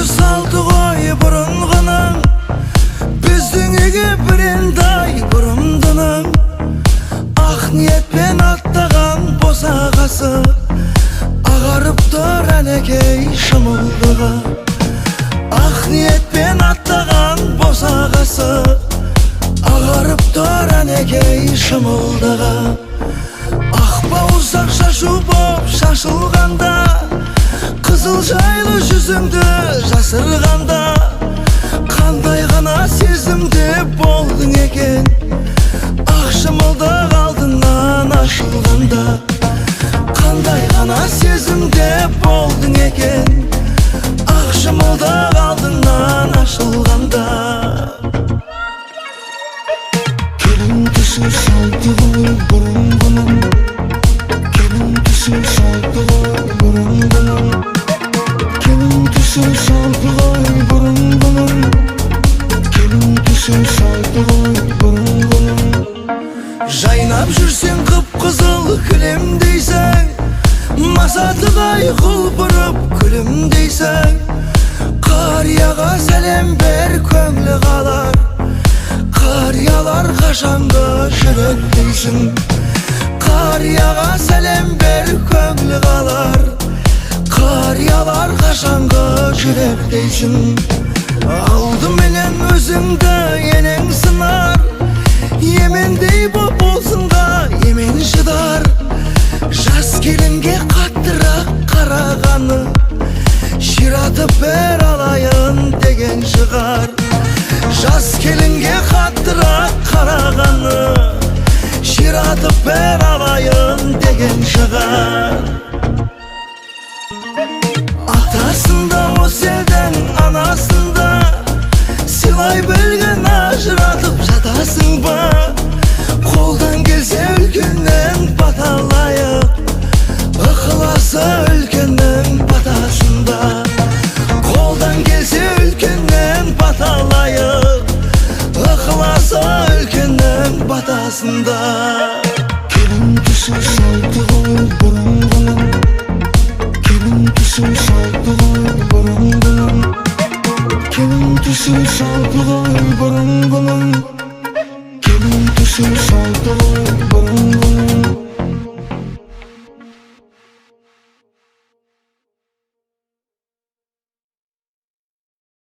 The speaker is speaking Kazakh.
saldı koy burunğunun, bizden ege birinday burundunun. Ah niyetpen attağan bosağası, ağarıp dur anekey şımıldığa. Ah niyetpen attağan bosağası, ağarıp dur anekey şımıldığa. Ah bağırsak şaşı bop şaşılganda, kızıl jaylı yüzüngdü жасырганда, кандай гана сезимде болдуң экен. Ак шымылдак алдынан ашылганда, кандай гана сезимде болдуң экен. Ак шымылдак алдынан ашылганда. Келин түсү салдыгы бурунgunun, келин түсү салдыгы burungunun, kelin түсү салдыгы burungunun, kelin түсү салдыгы burungunun. Жайнап жүрсең кып-кызыл кілемдейсің, масатыдай құлпырып күлімдейсің. Қарияға сәлем бер көңлі қалар, қариялар қашанғы жүректейсің. Қарияға сәлем бер көңлі қалар, қариялар қашанғы жүректейсің. Алды менен өзіңді енең сынар, емендей боп болсынға емен шыдар. Жас келінге қаттырақ қарағаны, ширатып бер алайын деген шығар. Жас келінге қаттырақ қарағаны, ширатып бер алайын деген шығар. Атасында осы елдің анасында, сыйлай білген ажыратып жатасың ба? Қолдан келсе үлкеннен баталайық, ықыласы үлкеннің батасында. Қолдан келсе үлкеннен баталайық, ықыласы үлкеннің батасында. Келін түсі салдыгы бурунgunun, келин түсі салдыгы burungunun, kelin түсі салдыгы burungunun, kelin түсі салдыгы burungunun.